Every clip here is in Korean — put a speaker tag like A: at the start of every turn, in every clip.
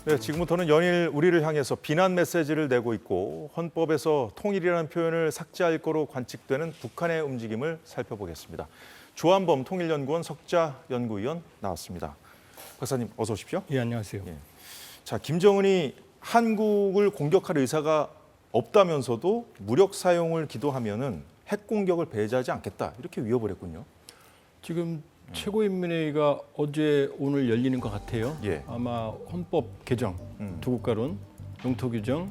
A: 네, 지금부터는 연일 우리를 향해서 비난 메시지를 내고 있고 헌법에서 통일이라는 표현을 삭제할 거로 관측되는 북한의 움직임을 살펴보겠습니다. 조한범 통일연구원 석좌 연구위원 나왔습니다. 박사님 어서 오십시오.
B: 예, 안녕하세요.
A: 예. 자, 김정은이 한국을 공격할 의사가 없다면서도 무력 사용을 기도하면은 핵 공격을 배제하지 않겠다 이렇게 위협을 했군요.
B: 지금 최고인민회의가 어제 오늘 열리는 것 같아요.
A: 예.
B: 아마 헌법 개정, 두 국가론, 영토 규정,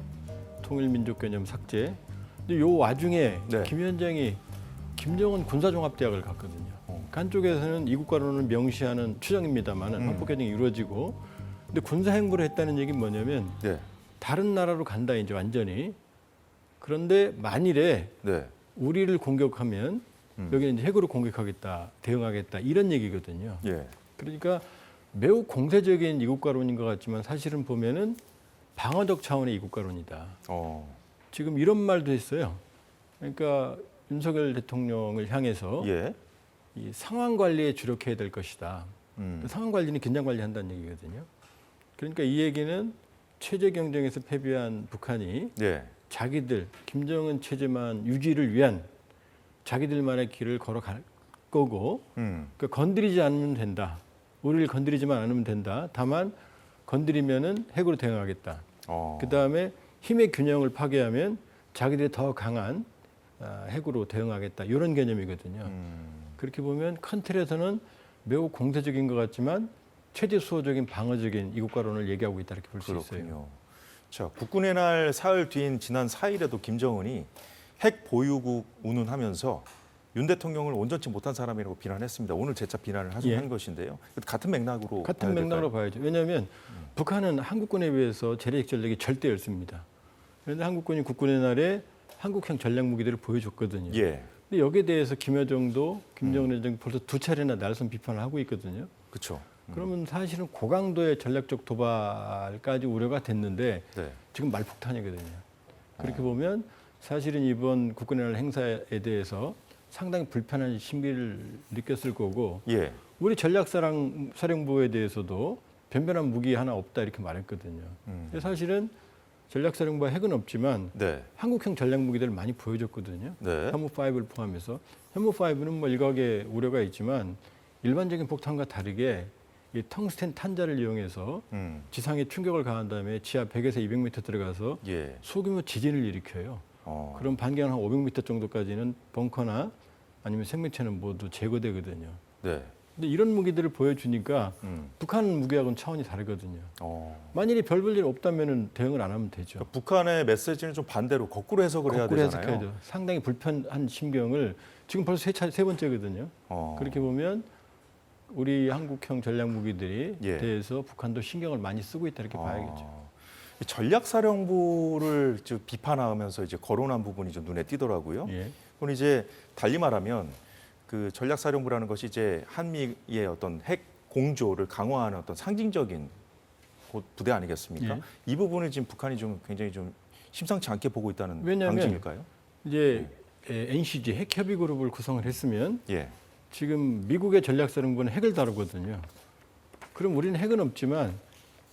B: 통일민족 개념 삭제. 근데 요 와중에
A: 네.
B: 김 위원장이 김정은 군사종합대학을 갔거든요. 그 한쪽에서는 이 국가론을 명시하는 추정입니다만은 헌법 개정이 이루어지고, 근데 군사 행보를 했다는 얘기는 뭐냐면
A: 네.
B: 다른 나라로 간다 이제 완전히. 그런데 만일에
A: 네.
B: 우리를 공격하면 여기는 이제 핵으로 공격하겠다, 대응하겠다 이런 얘기거든요.
A: 예.
B: 그러니까 매우 공세적인 이국가론인 것 같지만 사실은 보면은 방어적 차원의 이국가론이다. 지금 이런 말도 했어요. 그러니까 윤석열 대통령을 향해서
A: 예.
B: 이 상황 관리에 주력해야 될 것이다. 상황 관리는 긴장 관리한다는 얘기거든요. 그러니까 이 얘기는 체제 경쟁에서 패배한 북한이
A: 예.
B: 자기들 김정은 체제만 유지를 위한 자기들만의 길을 걸어갈 거고 그러니까 건드리지 않으면 된다. 우리를 건드리지만 않으면 된다. 다만 건드리면은 핵으로 대응하겠다. 그다음에 힘의 균형을 파괴하면 자기들이 더 강한 핵으로 대응하겠다. 이런 개념이거든요. 그렇게 보면 큰 틀에서는 매우 공세적인 것 같지만 체제 수호적인 방어적인 이국가론을 얘기하고 있다 이렇게 볼 수 있어요.
A: 자, 국군의 날 사흘 뒤인 지난 4일에도 김정은이 핵 보유국 운운하면서 윤 대통령을 온전치 못한 사람이라고 비난했습니다. 오늘 재차 비난을 한 것인데요. 같은 맥락으로
B: 같은 맥락으로 봐야죠. 왜냐하면 북한은 한국군에 비해서 재래식 전력이 절대 없습니다. 그런데 한국군이 국군의 날에 한국형 전략 무기들을 보여줬거든요.
A: 예.
B: 근데 여기에 대해서 김여정도 김정은 위원장이 벌써 두 차례나 날선 비판을 하고 있거든요.
A: 그렇죠.
B: 그러면 사실은 고강도의 전략적 도발까지 우려가 됐는데
A: 네.
B: 지금 말폭탄이거든요. 그렇게 보면 사실은 이번 국군의 날 행사에 대해서 상당히 불편한 심기를 느꼈을 거고
A: 예.
B: 우리 전략사령부에 대해서도 변변한 무기 하나 없다 이렇게 말했거든요. 근데 사실은 전략사령부가 핵은 없지만
A: 네.
B: 한국형 전략 무기들을 많이 보여줬거든요.
A: 네.
B: 현무5를 포함해서 현무5는 뭐 일각의 우려가 있지만 일반적인 폭탄과 다르게 이 텅스텐 탄자를 이용해서 지상에 충격을 가한 다음에 지하 100에서 200m 들어가서
A: 예.
B: 소규모 지진을 일으켜요. 그럼 반경 한 500m 정도까지는 벙커나 아니면 생명체는 모두 제거되거든요.
A: 네.
B: 근데 이런 무기들을 보여주니까 북한 무기하고는 차원이 다르거든요. 만일에 별 볼 일 없다면 대응을 안 하면 되죠.
A: 그러니까 북한의 메시지는 좀 반대로 거꾸로 해석을 해야 되잖아요.
B: 해석해야죠. 상당히 불편한 심경을 지금 벌써 세 번째거든요. 그렇게 보면 우리 한국형 전략 무기들이
A: 예.
B: 대해서 북한도 신경을 많이 쓰고 있다 이렇게 봐야겠죠.
A: 전략사령부를 비판하면서 이제 거론한 부분이 좀 눈에 띄더라고요.
B: 예.
A: 그건 이제 달리 말하면 그 전략사령부라는 것이 이제 한미의 어떤 핵 공조를 강화하는 어떤 상징적인 부대 아니겠습니까?
B: 예.
A: 이 부분을 지금 북한이 좀 굉장히 좀 심상치 않게 보고 있다는
B: 왜냐하면
A: 방증일까요?
B: 이제 NCG 핵 협의 그룹을 구성을 했으면
A: 예.
B: 지금 미국의 전략사령부는 핵을 다루거든요. 그럼 우리는 핵은 없지만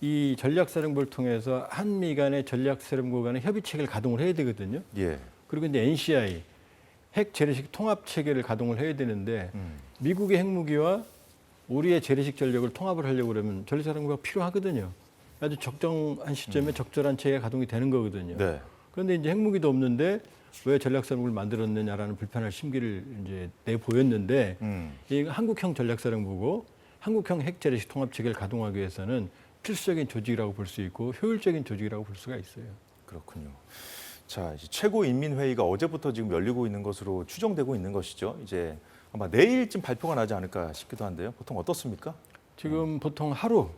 B: 이 전략사령부를 통해서 한미 간의 전략사령부 간의 협의체계를 가동을 해야 되거든요.
A: 예.
B: 그리고 이제 NCI 핵 재래식 통합 체계를 가동을 해야 되는데 미국의 핵무기와 우리의 재래식 전력을 통합을 하려고 그러면 전략사령부가 필요하거든요. 아주 적정한 시점에 적절한 체계가 가동이 되는 거거든요.
A: 네.
B: 그런데 이제 핵무기도 없는데 왜 전략사령부를 만들었느냐라는 불편한 심기를 이제 내보였는데 이 한국형 전략사령부고 한국형 핵 재래식 통합 체계를 가동하기 위해서는 필수적인 조직이라고 볼 수 있고 효율적인 조직이라고 볼 수가 있어요.
A: 그렇군요. 자, 이제 최고인민회의가 어제부터 지금 열리고 있는 것으로 추정되고 있는 것이죠. 이제 아마 내일쯤 발표가 나지 않을까 싶기도 한데요. 보통 어떻습니까?
B: 지금 보통 하루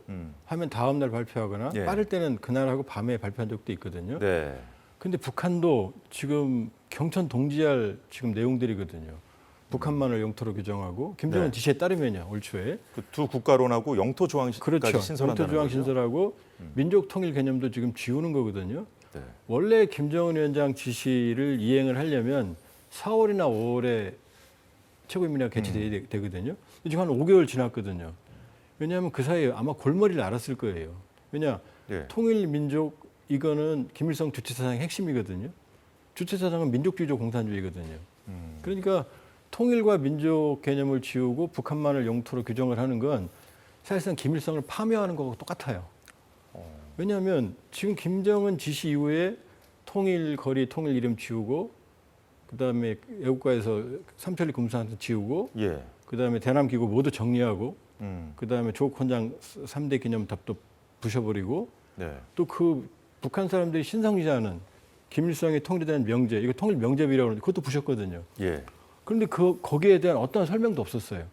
B: 하면 다음 날 발표하거나
A: 예.
B: 빠를 때는 그날하고 밤에 발표한 적도 있거든요.
A: 네.
B: 근데 북한도 지금 경천 동지할 지금 내용들이거든요. 북한만을 영토로 규정하고 김정은
A: 네.
B: 지시에 따르면요. 올 초에.
A: 그 두 국가론하고 영토 조항까지
B: 그렇죠.
A: 신설한다는
B: 영토 조항
A: 거죠?
B: 신설하고 민족 통일 개념도 지금 지우는 거거든요.
A: 네.
B: 원래 김정은 위원장 지시를 이행을 하려면 4월이나 5월에 최고인민회가 개최돼야 되거든요. 지금 한 5개월 지났거든요. 왜냐하면 그 사이에 아마 골머리를 앓았을 거예요. 왜냐
A: 예.
B: 통일민족 이거는 김일성 주체사상의 핵심이거든요. 주체사상은 민족주의적 공산주의거든요. 그러니까 통일과 민족 개념을 지우고 북한만을 영토로 규정을 하는 건 사실상 김일성을 파묘하는 거하고 똑같아요. 왜냐하면 지금 김정은 지시 이후에 통일 거리, 통일 이름 지우고 그다음에 애국가에서 삼천리 금수한테 지우고
A: 예.
B: 그다음에 대남기구 모두 정리하고
A: 음.
B: 그다음에 조국 헌장 3대 기념탑도 부셔버리고
A: 네.
B: 또 그 북한 사람들이 신성시하는 김일성의 통일에 대한 명제, 이거 통일 명제비라고 하는데 그것도 부셨거든요.
A: 예.
B: 그런데 거기에 대한 어떠한 설명도 없었어요.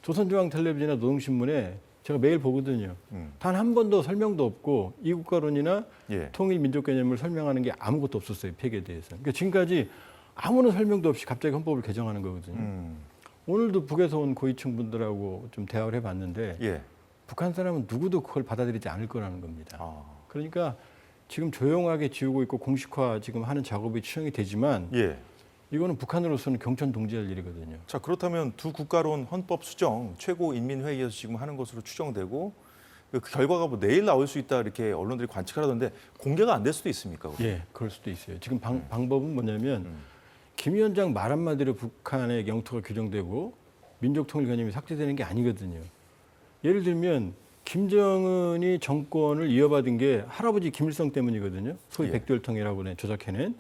B: 조선중앙텔레비전이나 노동신문에 제가 매일 보거든요. 단 한 번도 설명도 없고 이국가론이나
A: 예.
B: 통일민족 개념을 설명하는 게 아무것도 없었어요. 폐기에 대해서. 그러니까 지금까지 아무런 설명도 없이 갑자기 헌법을 개정하는 거거든요. 오늘도 북에서 온 고위층 분들하고 좀 대화를 해봤는데
A: 예.
B: 북한 사람은 누구도 그걸 받아들이지 않을 거라는 겁니다.
A: 아.
B: 그러니까 지금 조용하게 지우고 있고 공식화 지금 하는 작업이 추진이 되지만
A: 예.
B: 이거는 북한으로서는 경천동지할 일이거든요.
A: 자, 그렇다면 두 국가론 헌법 수정 최고인민회의에서 지금 하는 것으로 추정되고 그 결과가 뭐 내일 나올 수 있다 이렇게 언론들이 관측하던데 공개가 안 될 수도 있습니까?
B: 예, 그럴 수도 있어요. 지금 방법은 뭐냐면 김 위원장 말 한마디로 북한의 영토가 규정되고 민족 통일 개념이 삭제되는 게 아니거든요. 예를 들면 김정은이 정권을 이어받은 게 할아버지 김일성 때문이거든요. 소위
A: 예.
B: 백두혈통이라고 조작해낸.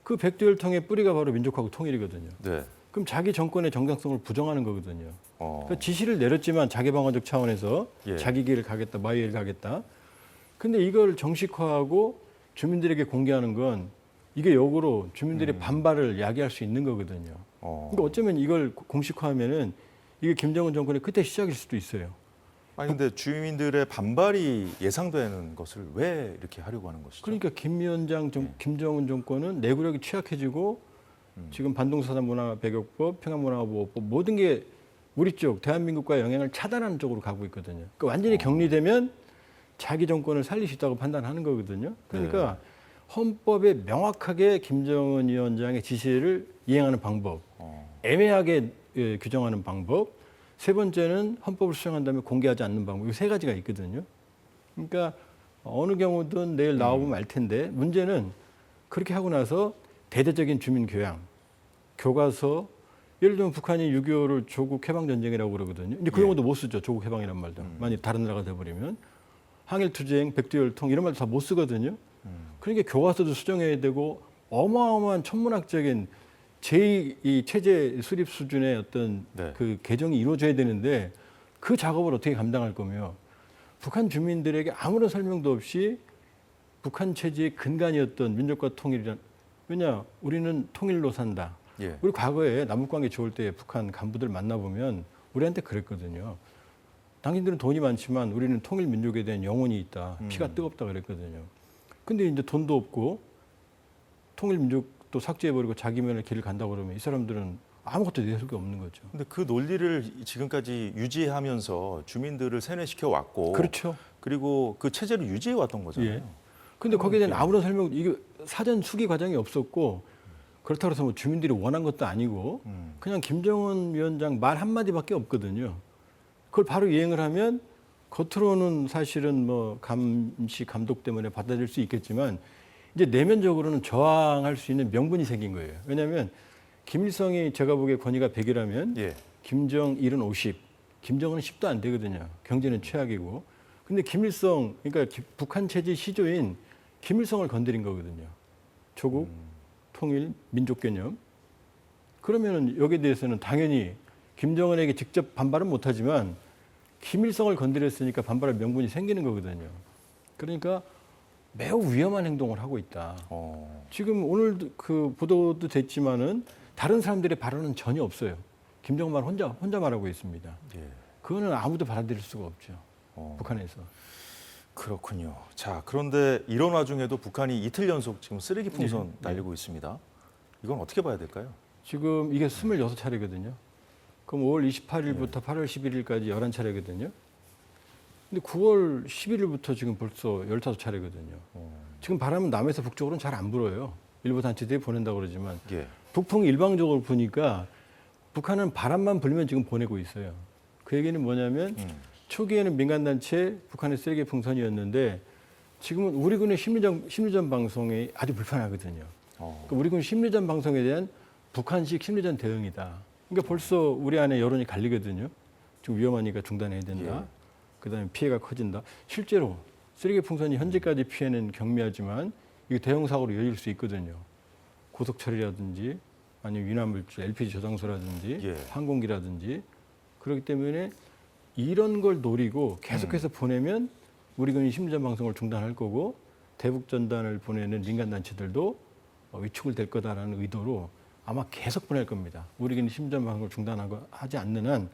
B: 그 백두혈통의 뿌리가 바로 민족하고 통일이거든요.
A: 네.
B: 그럼 자기 정권의 정당성을 부정하는 거거든요.
A: 어.
B: 지시를 내렸지만 자기방어적 차원에서
A: 예.
B: 자기 길을 가겠다, 마이 길을 가겠다. 근데 이걸 정식화하고 주민들에게 공개하는 건 이게 역으로 주민들의 반발을 야기할 수 있는 거거든요. 그러니까 어쩌면 이걸 공식화하면은 이게 김정은 정권의 끝의 시작일 수도 있어요.
A: 아니 근데 주민들의 반발이 예상되는 것을 왜 이렇게 하려고 하는 것이죠?
B: 그러니까 김 위원장, 김정은 정권은 내구력이 취약해지고 지금 반동사단 문화 배격법, 평양문화보호법 모든 게 우리 쪽 대한민국과의 영향을 차단하는 쪽으로 가고 있거든요. 그러니까 완전히 격리되면 자기 정권을 살릴 수 있다고 판단하는 거거든요. 그러니까 헌법에 명확하게 김정은 위원장의 지시를 이행하는 방법, 애매하게 규정하는 방법, 세 번째는 헌법을 수정한 다음에 공개하지 않는 방법, 이 세 가지가 있거든요. 그러니까 어느 경우든 내일 나와보면 알 텐데 문제는 그렇게 하고 나서 대대적인 주민 교양, 교과서, 예를 들면 북한이 6.25를 조국 해방전쟁이라고 그러거든요. 근데 그 용어도 못 쓰죠. 조국 해방이란 말도. 만약 다른 나라가 돼버리면. 항일투쟁, 백두혈통 이런 말도 다 못 쓰거든요. 그러니까 교과서도 수정해야 되고 어마어마한 천문학적인 제2 체제 수립 수준의 어떤
A: 네.
B: 그 개정이 이루어져야 되는데 그 작업을 어떻게 감당할 거며 북한 주민들에게 아무런 설명도 없이 북한 체제의 근간이었던 민족과 통일이란 왜냐 우리는 통일로 산다.
A: 예.
B: 우리 과거에 남북관계 좋을 때 북한 간부들 만나보면 우리한테 그랬거든요. 당신들은 돈이 많지만 우리는 통일 민족에 대한 영혼이 있다. 피가 뜨겁다 그랬거든요. 근데 이제 돈도 없고 통일 민족도 삭제해버리고 자기 면의 길을 간다고 그러면 이 사람들은 아무것도 내세울 게 없는 거죠.
A: 근데 그 논리를 지금까지 유지하면서 주민들을 세뇌시켜 왔고
B: 그렇죠.
A: 그리고 그 체제를 유지해 왔던 거잖아요.
B: 예. 근데 거기에 대한 아무런 설명, 이게 사전 수기 과정이 없었고 그렇다고 해서 뭐 주민들이 원한 것도 아니고 그냥 김정은 위원장 말 한마디밖에 없거든요. 그걸 바로 이행을 하면 겉으로는 사실은 뭐 감시, 감독 때문에 받아들일 수 있겠지만 이제 내면적으로는 저항할 수 있는 명분이 생긴 거예요. 왜냐하면 김일성이 제가 보기에 권위가 100이라면
A: 예.
B: 김정일은 50, 김정은은 10도 안 되거든요. 경제는 최악이고. 근데 김일성, 그러니까 북한 체제 시조인 김일성을 건드린 거거든요. 조국, 통일, 민족 개념. 그러면은 여기에 대해서는 당연히 김정은에게 직접 반발은 못하지만 김일성을 건드렸으니까 반발할 명분이 생기는 거거든요. 그러니까 매우 위험한 행동을 하고 있다. 지금 오늘 그 보도도 됐지만은 다른 사람들의 발언은 전혀 없어요. 김정만 혼자 말하고 있습니다.
A: 예.
B: 그거는 아무도 받아들일 수가 없죠. 북한에서.
A: 그렇군요. 자, 그런데 이런 와중에도 북한이 이틀 연속 지금 쓰레기 풍선
B: 네.
A: 날리고 있습니다. 이건 어떻게 봐야 될까요?
B: 지금 이게 26차례거든요. 그럼 5월 28일부터 8월 11일까지 11차례거든요. 근데 9월 11일부터 지금 벌써 15차례거든요. 지금 바람은 남에서 북쪽으로는 잘 안 불어요. 일부 단체들이 보낸다고 그러지만
A: 예.
B: 북풍이 일방적으로 부니까 북한은 바람만 불면 지금 보내고 있어요. 그 얘기는 뭐냐면 초기에는 민간단체 북한의 쓰레기 풍선이었는데 지금은 우리 군의 심리전 방송이 아주 불편하거든요. 그러니까 우리 군 심리전 방송에 대한 북한식 심리전 대응이다. 그러니까 벌써 우리 안에 여론이 갈리거든요. 좀 위험하니까 중단해야 된다.
A: 예.
B: 그다음에 피해가 커진다. 실제로 쓰레기 풍선이 현재까지 피해는 경미하지만 이게 대형 사고로 이어질 수 있거든요. 고속 처리라든지 아니면 위험물질, LPG 저장소라든지
A: 예.
B: 항공기라든지 그렇기 때문에 이런 걸 노리고 계속해서 보내면 우리 군이 심리전 방송을 중단할 거고 대북 전단을 보내는 민간 단체들도 위축을 될 거다라는 의도로 아마 계속 보낼 겁니다. 우리 군이 심리전 방송을 중단하지 않는 한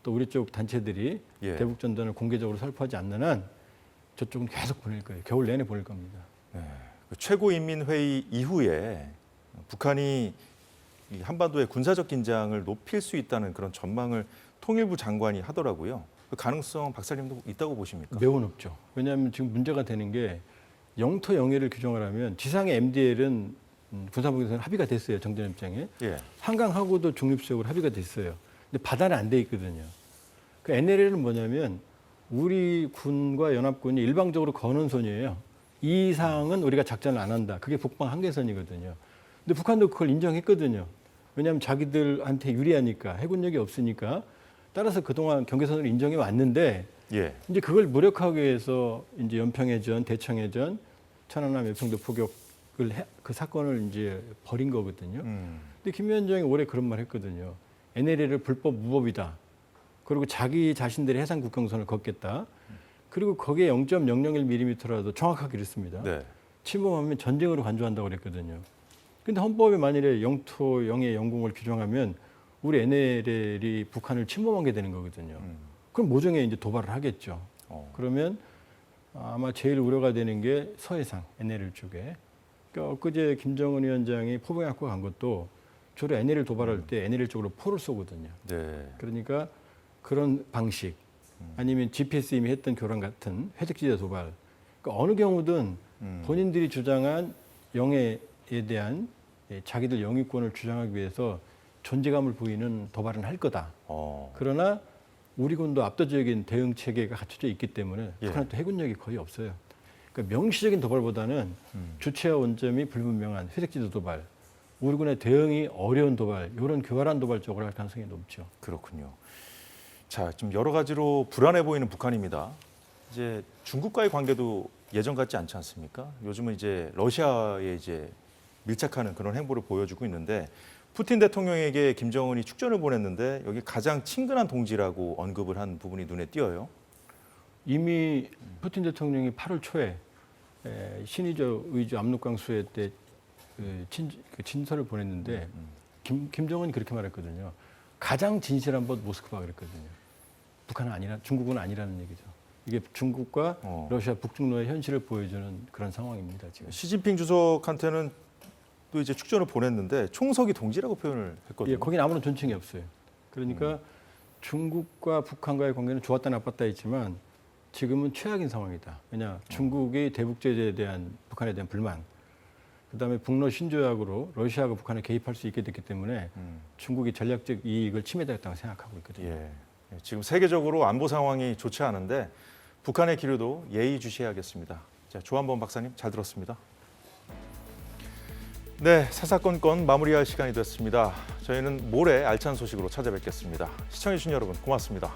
B: 또 우리 쪽 단체들이
A: 예.
B: 대북 전단을 공개적으로 살포하지 않는 한 저쪽은 계속 보낼 거예요. 겨울 내내 보낼 겁니다.
A: 네. 그 최고인민회의 이후에 북한이 이 한반도의 군사적 긴장을 높일 수 있다는 그런 전망을 통일부 장관이 하더라고요. 그 가능성 박사님도 있다고 보십니까?
B: 매우 높죠. 왜냐하면 지금 문제가 되는 게 영토 영해를 규정을 하면 지상의 MDL은 군사법에서는 합의가 됐어요. 정전협정에.
A: 예.
B: 한강하고도 중립지역으로 합의가 됐어요. 근데 바다는 안 돼 있거든요. 그 NLL은 뭐냐면 우리 군과 연합군이 일방적으로 거는 선이에요. 이 이상은 우리가 작전을 안 한다. 그게 북방 한계선이거든요. 근데 북한도 그걸 인정했거든요. 왜냐하면 자기들한테 유리하니까 해군력이 없으니까 따라서 그동안 경계선을 인정해 왔는데
A: 예.
B: 이제 그걸 무력하기 위해서 이제 연평해전, 대청해전, 천안함 예평도 포격을 그 사건을 이제 벌인 거거든요. 근데 김 위원장이 올해 그런 말 했거든요. NLL을 불법 무법이다. 그리고 자기 자신들의 해상 국경선을 걷겠다. 그리고 거기에 0.001mm라도 정확하게 그랬습니다.
A: 네.
B: 침범하면 전쟁으로 간주한다고 그랬거든요. 근데 헌법에 만일에 영토 영해 영공을 규정하면 우리 NLL이 북한을 침범하게 되는 거거든요. 그럼 모종의 이제 도발을 하겠죠. 그러면 아마 제일 우려가 되는 게 서해상 NLL 쪽에. 그러니까 엊그제 김정은 위원장이 포병학교 간 것도 주로 NLL 도발할 때 NLL 쪽으로 포를 쏘거든요.
A: 네.
B: 그러니까 그런 방식 아니면 GPS 이미 했던 교란 같은 회색지대 도발. 그러니까 어느 경우든 본인들이 주장한 영해에 대한 자기들 영유권을 주장하기 위해서 존재감을 보이는 도발은 할 거다. 그러나 우리 군도 압도적인 대응 체계가 갖춰져 있기 때문에
A: 예.
B: 북한은 또 해군력이 거의 없어요. 그러니까 명시적인 도발보다는 주체와 원점이 불분명한 회색지대 도발, 우리 군의 대응이 어려운 도발, 이런 교활한 도발 쪽으로 할 가능성이 높죠.
A: 그렇군요. 자, 좀 여러 가지로 불안해 보이는 북한입니다. 이제 중국과의 관계도 예전 같지 않지 않습니까? 요즘은 이제 러시아에 이제 밀착하는 그런 행보를 보여주고 있는데 푸틴 대통령에게 김정은이 축전을 보냈는데 여기 가장 친근한 동지라고 언급을 한 부분이 눈에 띄어요.
B: 이미 푸틴 대통령이 8월 초에 신의저 의주 압록강 수해 때 친서를 보냈는데 김정은이 그렇게 말했거든요. 가장 진실한 곳 모스크바 그랬거든요. 북한은 아니라 중국은 아니라는 얘기죠. 이게 중국과 러시아 북중로의 현실을 보여주는 그런 상황입니다. 지금.
A: 시진핑 주석한테는 또 이제 축전을 보냈는데 총석이 동지라고 표현을 했거든요.
B: 예, 거긴 아무런 존칭이 없어요. 그러니까 중국과 북한과의 관계는 좋았다 나빴다 했지만 지금은 최악인 상황이다. 왜냐 중국이 대북 제재에 대한 북한에 대한 불만, 그다음에 북러 신조약으로 러시아가 북한에 개입할 수 있게 됐기 때문에 중국이 전략적 이익을 침해당했다고 생각하고 있거든요.
A: 예. 지금 세계적으로 안보 상황이 좋지 않은데 북한의 기류도 예의주시해야겠습니다. 자, 조한범 박사님 잘 들었습니다. 네, 사사건건 마무리할 시간이 됐습니다. 저희는 모레 알찬 소식으로 찾아뵙겠습니다. 시청해주신 여러분 고맙습니다.